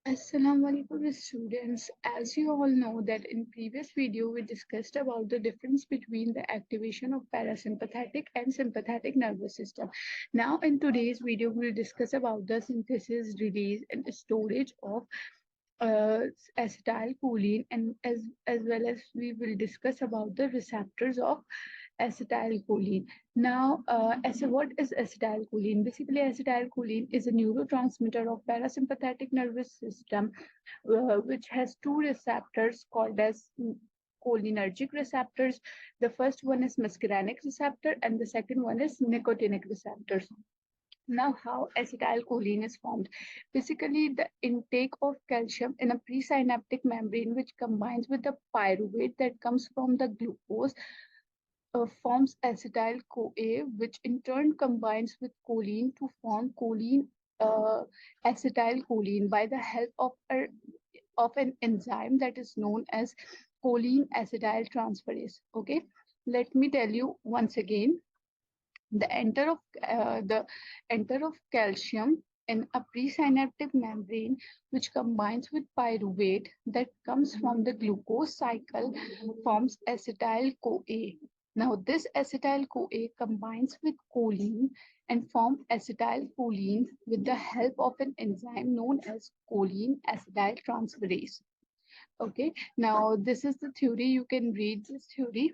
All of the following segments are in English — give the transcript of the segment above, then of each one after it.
Assalamu alaikum students. As you all know that in previous video we discussed about the difference between the activation of parasympathetic and sympathetic nervous system. Now in today's video we'll discuss about the synthesis, release and storage of uh, acetylcholine, and as well as we will discuss about the receptors of acetylcholine. Now, what is acetylcholine? Basically, acetylcholine is a neurotransmitter of parasympathetic nervous system, which has two receptors called as cholinergic receptors. The first one is muscarinic receptor, and the second one is nicotinic receptors. Now, how acetylcholine is formed? Basically, the intake of calcium in a presynaptic membrane, which combines with the pyruvate that comes from the glucose, forms acetyl-CoA, which in turn combines with choline to form choline acetylcholine by the help of an enzyme that is known as choline acetyltransferase. Okay, let me tell you once again. The enter of calcium in a presynaptic membrane, which combines with pyruvate that comes from the glucose cycle, forms acetyl-CoA. Now, this acetyl-CoA combines with choline and form acetylcholine with the help of an enzyme known as choline acetyltransferase. Okay, now this is the theory. You can read this theory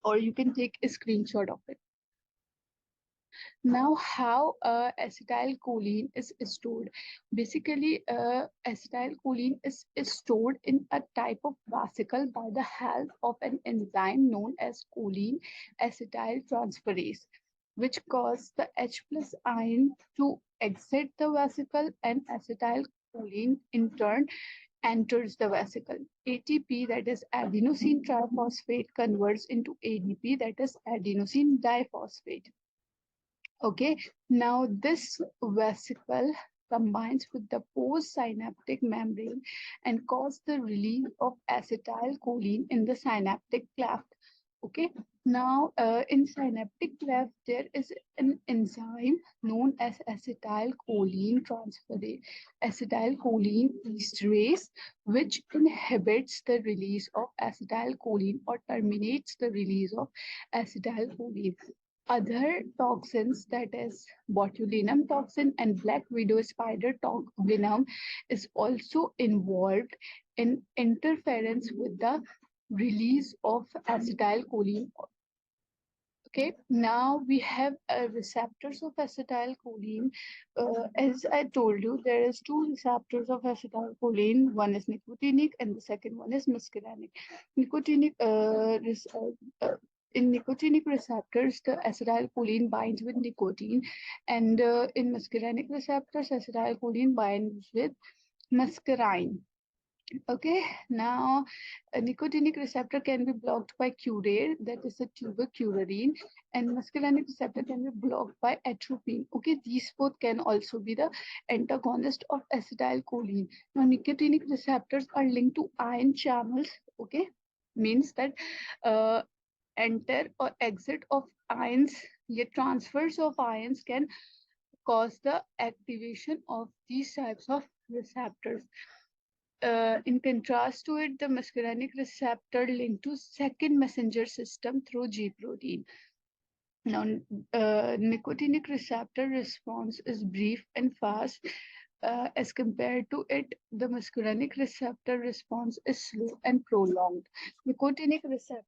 or you can take a screenshot of it. Now, how acetylcholine is stored? Basically, acetylcholine is stored in a type of vesicle by the help of an enzyme known as choline acetyltransferase, which causes the H plus ion to exit the vesicle, and acetylcholine in turn enters the vesicle. ATP, that is adenosine triphosphate, converts into ADP, that is adenosine diphosphate. Okay, now this vesicle combines with the postsynaptic membrane and cause the release of acetylcholine in the synaptic cleft. Okay, now in synaptic cleft there is an enzyme known as acetylcholine transferase, acetylcholine esterase, which inhibits the release of acetylcholine or terminates the release of acetylcholine. Other toxins, that is botulinum toxin and black widow spider venom, is also involved in interference with the release of acetylcholine. Okay, now we have receptors of acetylcholine. As I told you, there is two receptors of acetylcholine. One is nicotinic and the second one is muscarinic. Nicotinic in nicotinic receptors, the acetylcholine binds with nicotine, and in muscarinic receptors, acetylcholine binds with muscarine. Okay, now a nicotinic receptor can be blocked by curare, that is a tuberculin, and muscarinic receptor can be blocked by atropine. Okay, these both can also be the antagonist of acetylcholine. Now, nicotinic receptors are linked to ion channels. Okay, means that enter or exit of ions, yet transfers of ions can cause the activation of these types of receptors. In contrast to it, the muscarinic receptor linked to second messenger system through G protein. Now, nicotinic receptor response is brief and fast. As compared to it, the muscarinic receptor response is slow and prolonged. Nicotinic receptor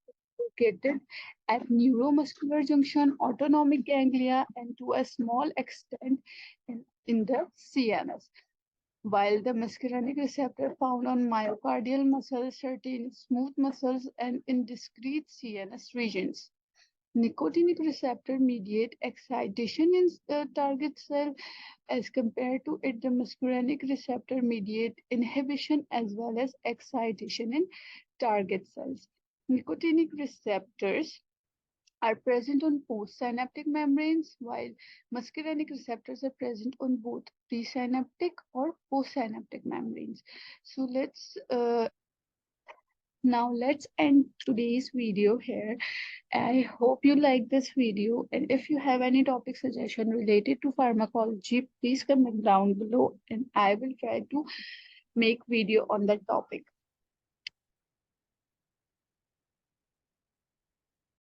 located at neuromuscular junction, autonomic ganglia, and to a small extent in the CNS, while the muscarinic receptor found on myocardial muscles, certain smooth muscles, and in discrete CNS regions. Nicotinic receptor mediate excitation in the target cell. As compared to it, the muscarinic receptor mediate inhibition as well as excitation in target cells. Nicotinic receptors are present on postsynaptic membranes, while muscarinic receptors are present on both presynaptic or postsynaptic membranes. So let's Now let's end today's video here. I hope you like this video, and if you have any topic suggestion related to pharmacology, please comment down below and I will try to make video on that topic.